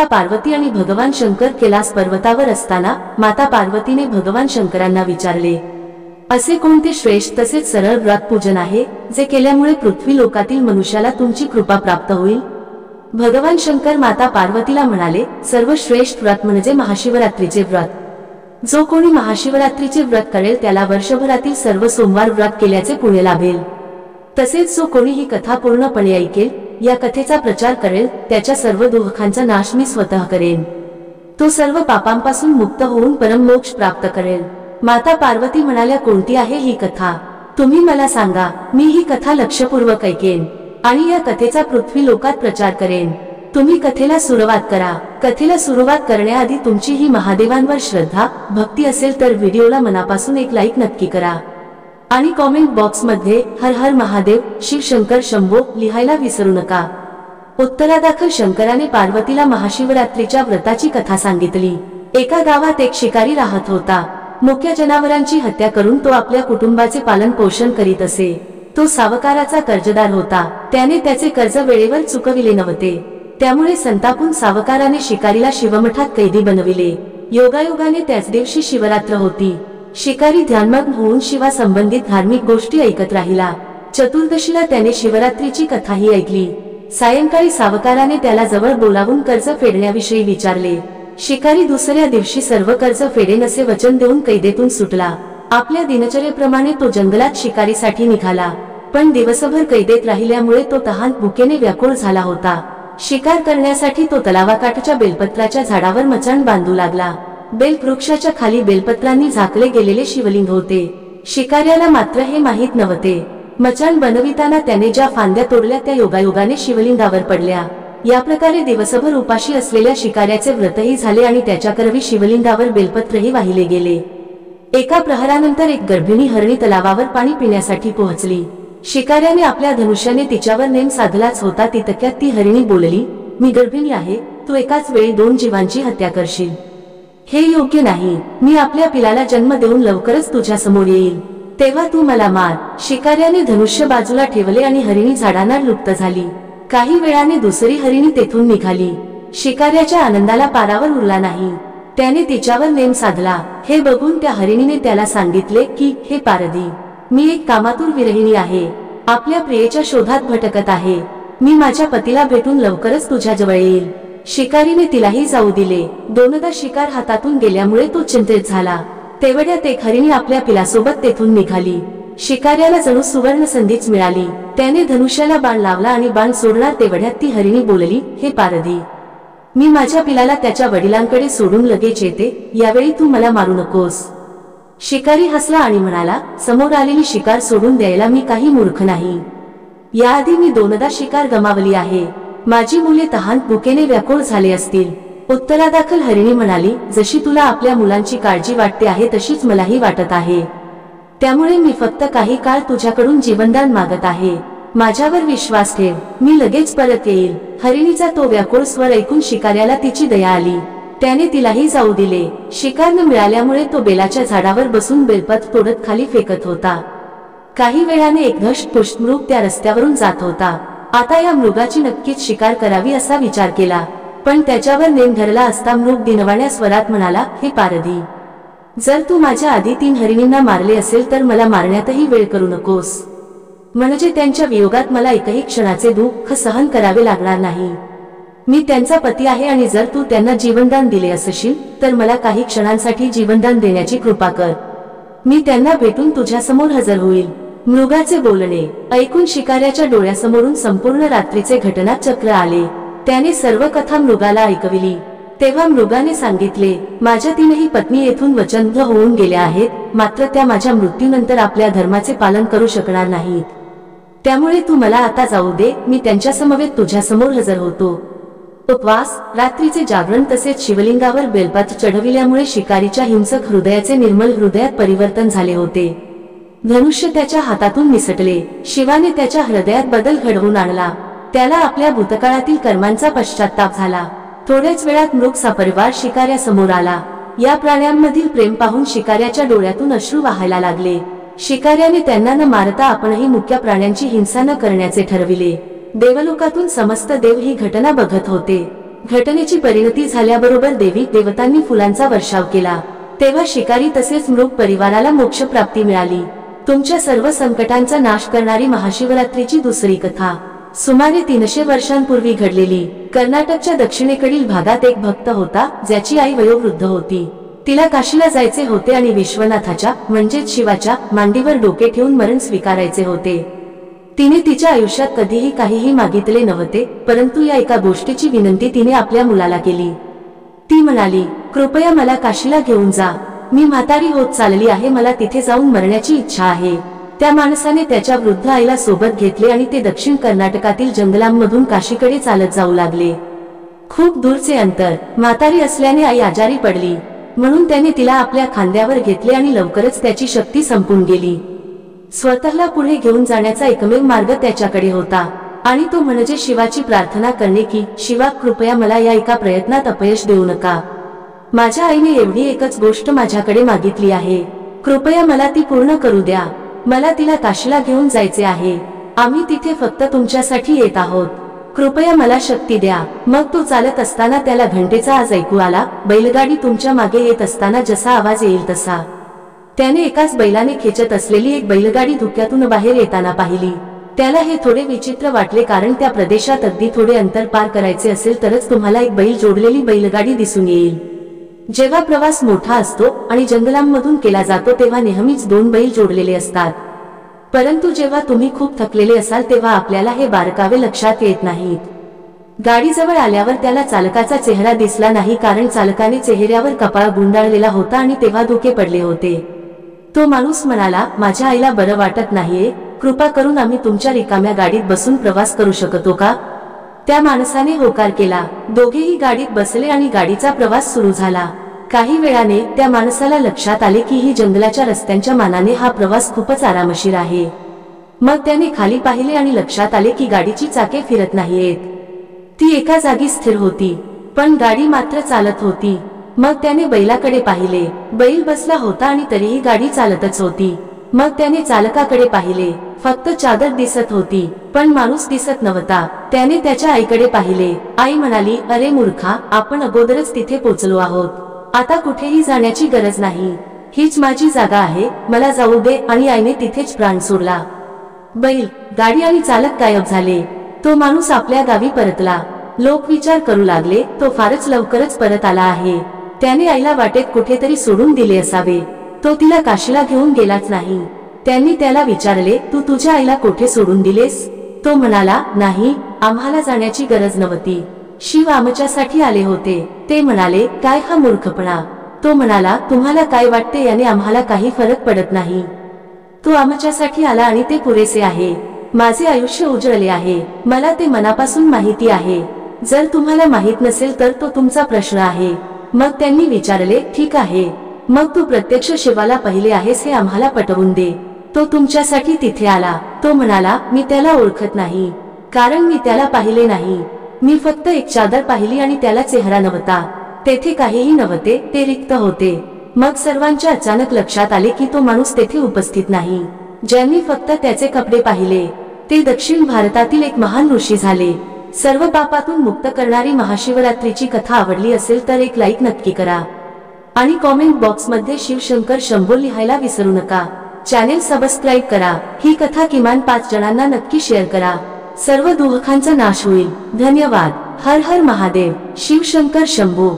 पार्वती आणि भगवान शंकर कैलास पर्वतावर असताना माता पार्वतीने भगवान शंकरांना विचारले, असे कोणते श्रेष्ठ तसेच सरळ व्रत पूजन आहे जे केल्यामुळे पृथ्वी लोकातील मनुष्याला तुमची कृपा प्राप्त होईल? भगवान शंकर माता पार्वतीला म्हणाले, सर्वश्रेष्ठ व्रत म्हणजे महाशिवरात्रीचे व्रत. जो कोणी महाशिवरात्रीचे व्रत करेल त्याला वर्षभरातील सर्व सोमवार व्रत केल्याचे पुण्य लाभेल. तसेच जो कोणी ही कथा पूर्णपणे ऐकेल, या कथेचा प्रचार करेल, त्याच्या सर्व दुःखांचा नाश मी स्वतः करेन. तो सर्व पापांपासून मुक्त होऊन परममोक्ष प्राप्त करेल. माता पार्वती म्हणाल्या, कोणती आहे ही कथा? तुम्ही मला सांगा, मी ही कथा लक्षपूर्वक ऐकेन आणि या कथेचा पृथ्वी लोकात प्रचार करेन. तुम्ही कथेला सुरुवात करा. कथेला सुरुवात करण्याआधी तुमची ही महादेवांवर श्रद्धा भक्ती असेल तर व्हिडिओला मनापासून एक लाईक नक्की करा आणि कॉमेंट बॉक्स मध्ये हर हर महादेव शिव शंकर शंभो लिहायला विसरू नका. उत्तरादाखल शंकराने पार्वतीला महाशिवरात्रीच्या व्रताची कथा सांगितली. एका गावात एक शिकारी राहत होता. मुख्य जनावरांची हत्या करून तो आपल्या कुटुंबाचे पालन पोषण करीत असे. तो सावकाराचा कर्जदार होता. त्याने त्याचे कर्ज वेळेवर चुकविले नव्हते. त्यामुळे संतापून सावकाराने शिकारीला शिवमठात कैदी बनविले. योगायोगाने त्याच दिवशी शिवरात्र होती. शिकारी ध्यानमग्न होऊन शिवा संबंधित धार्मिक गोष्टी ऐकत राहिला. चतुर्दशीला त्याने शिवरात्रीची कथाही ऐकली. सायंकाळी सावकाराने त्याला जवळ बोलावून कर्ज फेडण्याविषयी विचारले. शिकारी दुसऱ्या दिवशी सर्व कर्ज फेडेन असे वचन देऊन कैदेतून सुटला. आपल्या दिनचर्येप्रमाणे तो जंगलात शिकारीसाठी निघाला. पण दिवसभर कैदेत राहिल्यामुळे तो तहान भुकेने व्याकुळ झाला होता. शिकार करण्यासाठी तो तलावाकाठच्या बेलपत्राच्या झाडावर मचाण बांधू लागला. बेलवृक्षाच्या खाली बेलपत्रांनी झाकले गेलेले शिवलिंग होते. शिकाऱ्याला मात्र हे माहीत नव्हते. मचाण बनविताना त्याने ज्या फांद्या तोडल्या त्या योगायोगाने शिवलिंगावर पडल्या. या प्रकारे दिवसभर उपाशी असलेल्या शिकाऱ्याचे व्रतही झाले आणि त्याच्या करवी शिवलिंगावर बेलपत्रही वाहिले गेले. एका प्रहरानंतर एक गर्भिणी हरणी तलावावर पाणी पिण्यासाठी पोहोचली. शिकाऱ्याने आपल्या धनुष्याने तिच्यावर नेम साधलाच होता तितक्यात ती हरिणी बोलली, मी गर्भिणी आहे. तू एकाच वेळी 2 जीवांची हत्या करशील. हे योग्य नाही. मी आपल्या पिलाला जन्म देऊन लवकरच तुझ्या समोर येईल, तेव्हा तू मला मार. शिकाऱ्याने धनुष्य बाजूला ठेवले आणि हरिणी झाडांना लुप्त झाली. काही वेळाने दुसरी हरिणी तेथून निघाली. शिकाऱ्याच्या आनंदाला पारावर उरला नाही. त्याने तिच्यावर नेम साधला. हे बघून त्या हरिणीने त्याला सांगितले की, हे पारधी, मी एक कामातूर विरहिणी आहे. आपल्या प्रियेच्या शोधात भटकत आहे. मी माझ्या पतीला भेटून लवकरच तुझ्या जवळ येईल. शिकारीने तिलाही जाऊ दिले. दोनदा शिकार हातातून गेल्यामुळे तो चिंतित झाला. तेवढ्यात एक हरिणी आपल्या पिलासोबत तेथून निघाली. शिकाऱ्याला जणू सुवर्ण संधीच मिळाली. त्याने धनुष्याला बाण लावला आणि बाण सोडणार तेवढ्यात ती हरिणी बोलली, हे पारधी, मी माझ्या पिलाला त्याच्या वडिलांकडे सोडून लगेच येते. यावेळी तू मला मारू नकोस. शिकारी हसला आणि म्हणाला, समोर आलेली शिकार सोडून द्यायला मी काही मूर्ख नाही. याआधी मी 2दा शिकार गमावली आहे. माझी मुले तहान भुकेने व्याकुळ झाले असतील. उत्तरादाखल हरिणी म्हणाली, जशी तुला आपल्या मुलांची काळजी वाटते आहे तशीच मलाही वाटत आहे. त्यामुळे मी फक्त काही काळ तुझ्याकडून जीवनदान मागत आहे. माझ्यावर विश्वास ठेव. मी लगेच परत येईल. हरिणीचा तो व्याकुळ स्वर ऐकून शिकाऱ्याला तिची दया आली. त्याने तिलाही जाऊ दिले. शिकार न मिळाल्यामुळे तो बेलाच्या झाडावर बसून बेलपत्र तोडत खाली फेकत होता. काही वेळाने एक धष्टपुष्ट मृग त्या रस्त्यावरून जात होता. आता या मृगाची नक्कीच शिकार करावी असा विचार केला. पण त्याच्यावर नेम धरला असता मृग दिनवाण्या स्वरात म्हणाला, हे पारधी, जर तू माझ्या आधी 3 हरिणींना मारले असेल तर मला मारण्यातही वेळ करू नकोस. म्हणजे त्यांच्या वियोगात मला एकही क्षणाचे दुःख सहन करावे लागणार नाही. मी त्यांचा पती आहे आणि जर तू त्यांना जीवनदान दिले असशील तर मला काही क्षणांसाठी जीवनदान देण्याची कृपा कर. मी त्यांना भेटून तुझ्या समोर हजर होईल. मृगाचे बोलणे ऐकून शिकाऱ्याच्या डोळ्यासमोरून संपूर्ण रात्रीचे घटनाचक्र आले. त्याने सर्व कथा मृगाला ऐकविली. तेव्हा मृगाने सांगितले, माझ्या 3ही पत्नी येथून वचनबद्ध होऊन गेल्या आहेत. मात्र त्या माझ्या मृत्यूनंतर आपल्या धर्माचे पालन करू शकणार नाहीत. त्यामुळे तू मला आता जाऊ दे. मी त्यांच्या समवेत तुझ्या समोर हजर होतो. उपवास, रात्रीचे जागरण तसेच शिवलिंगावर बेलपत्र चढविल्यामुळे शिकारीच्या हिंसक हृदयाचे निर्मल हृदयात परिवर्तन झाले होते. धनुष्य त्याच्या हातातून निसटले. शिवाने त्याच्या हृदयात बदल घडवून आणला. त्याला आपल्या भूतकाळातील कर्मांचा पश्चाताप झाला. थोड्याच वेळात मृग सपरिवार शिकाऱ्यासमोर आला. या प्राण्यांमधील प्रेम पाहून शिकाऱ्याच्या डोळ्यातून अश्रू वाहायला लागले. शिकाऱ्याने त्यांना न मारता आपणही मुक्या प्राण्यांची हिंसा न करण्याचे ठरविले. देवलोकातून समस्त देव ही घटना बघत होते. घटनेची परिणती झाल्याबरोबर देवी देवतांनी फुलांचा वर्षाव केला, तेव्हा शिकारी तसेच मृग परिवाराला मोक्ष प्राप्ती मिळाली। तुमच्या सर्व संकटांचा नाश करणारी महाशिवरात्रीची दुसरी कथा सुमारे 300 वर्षांपूर्वी घडलेली। कर्नाटकच्या दक्षिणेकडील भागात एक भक्त होता, ज्याची आई वयोवृद्ध होती। तिला काशीला जायचे होते आणि विश्वनाथाच्या म्हणजेच शिवाच्या मांडीवर डोके ठेवून मरण स्वीकारायचे होते। तिने तिच्या आयुष्यात कधीही काहीही मागितले नव्हते, परंतु या एका गोष्टीची विनंती तिने आपल्या मुलाला केली। ती म्हणाली, कृपया मला काशीला घेऊन जा, मी म्हातारी होत चालली आहे, मला तिथे जाऊन मरण्याची इच्छा आहे। त्या माणसाने त्याच्या वृद्ध आईला सोबत घेतले आणि ते दक्षिण कर्नाटकातील जंगलांमधून काशीकडे चालत जाऊ लागले। खूप दूरचे अंतर, म्हातारी असल्याने आई आजारी पडली, म्हणून त्याने तिला आपल्या खांद्यावर घेतले आणि लवकरच त्याची शक्ती संपून गेली। स्वतःला पुढे घेऊन जाण्याचा एकमेव मार्ग त्याच्याकडे होता आणि तो म्हणजे शिवाची प्रार्थना करणे की शिवा, कृपया मला या एका प्रयत्नात अपयश देऊ नका। माझ्या आईने एवढी एकच गोष्ट माझ्याकडे मागितली आहे, कृपया मला ती पूर्ण करू द्या। मला तिला काशीला घेऊन जायचे आहे, आम्ही तिथे फक्त तुमच्यासाठी येत आहोत, कृपया मला शक्ती द्या। मग तो चालत असताना त्याला घंटेचा आवाज ऐकू आला, बैलगाडी तुमच्या मागे येत असताना जसा आवाज येईल तसा। त्याने एकाच बैलाने खेचत असलेली एक बैलगाडी धुक्यातून बाहेर येताना पाहिली। त्याला हे थोडे विचित्र वाटले, कारण त्या प्रदेशात अगदी थोडे अंतर पार करायचे असेल तरच तुम्हाला एक बैल जोडलेली बैलगाडी दिसून येईल। जेव्हा प्रवास मोठा असतो आणि जंगलांमधून केला जातो तेव्हा नेहमीच 2 बैल जोडलेले असतात, परंतु जेव्हा तुम्ही खूप थकलेले असाल तेव्हा आपल्याला हे बारकावे लक्षात येत नाहीत। गाडीजवळ आल्यावर त्याला चालकाचा चेहरा दिसला नाही, कारण चालकाने चेहऱ्यावर कपाळ गुंडाळलेला होता आणि तेव्हा धुके पडले होते। तो माणूस म्हणाला, माझ्या आईला बरं वाटत नाहीये, कृपा करून आम्ही तुमच्या रिकाम्या गाडीत बसून प्रवास करू शकतो का? त्या माणसाने होकार केला। दोघेही गाडीत बसले आणि गाडीचा प्रवास सुरू झाला। काही वेळाने त्या माणसाला लक्षात आले की ही जंगलाच्या रस्त्यांच्या मानाने हा प्रवास खूपच आरामशीर आहे। मग त्याने खाली पाहिले आणि लक्षात आले की गाडीची चाके फिरत नाहीयेत, ती एका जागी स्थिर होती, पण गाडी मात्र चालत होती। मग त्याने बैलाकडे पाहिले, बैल बसला होता आणि तरीही गाडी चालतच होती। मग त्याने चालकाकडे पाहिले, फक्त चादर दिसत होती, पण माणूस दिसत नव्हता। त्याने त्याच्या आईकडे पाहिले, आई म्हणाली, अरे मूर्खा, आपण अगोदरच तिथे पोचलो आहोत, आता कुठेही जाण्याची गरज नाही, हीच माझी जागा आहे, मला जाऊ दे। आणि आईने तिथेच प्राण सोडला। बैल, गाडी आणि चालक गायब झाले। तो माणूस आपल्या गावी परतला। लोक विचार करू लागले, तो फारच लवकरच परत आला आहे, त्याने आईला वाटेत कुठेतरी सोडून दिले असावे, तो तिला काशीला घेऊन गेलाच नाही। त्यांनी त्याला विचारले, तू तुझ्या आईला कोठे सोडून दिलेस? तो म्हणाला, नाही, आम्हाला जाण्याची गरज नव्हती, शिव आमच्यासाठी आले होते। ते म्हणाले, काय हा मूर्खपणा? तो म्हणाला, तुम्हाला काय वाटते याने आम्हाला काही फरक पडत नाही, तो आमच्यासाठी आला आणि ते पुरेसे आहे। माझे आयुष्य उजळले आहे, मला ते मनापासून माहिती आहे, जर तुम्हाला माहित नसेल तर तो तुमचा प्रश्न आहे। मग त्यांनी विचारले, ठीक आहे, मग तू प्रत्यक्ष शिवाला पाहिले आहेस हे आम्हाला पटवून दे, तो तुमच्यासाठी तिथे आला। तो म्हणाला, मी त्याला ओळखत नाही, कारण मी त्याला पाहिले नाही, मी फक्त एक चादर पाहिली आणि त्याला चेहरा नव्हता, तेथे काहीही नव्हते, ते रिक्त होते। मग सर्वांच्या अचानक लक्षात आले की तो माणूस तेथे उपस्थित नाही। ज्यांनी फक्त त्याचे कपडे पाहिले ते दक्षिण भारतातील एक महान ऋषी झाले। सर्व पापातून मुक्त करणारी महाशिवरात्रीची कथा आवडली असेल तर एक लाईक नक्की करा आणि कॉमेंट बॉक्स मध्ये शिवशंकर शंभो लिहायला विसरू नका। चॅनेल सबस्क्राईब करा, ही कथा किमान 5 जणांना नक्की शेअर करा, सर्व दुःखांचा नाश होईल। धन्यवाद। हर हर महादेव, शिवशंकर शंभो।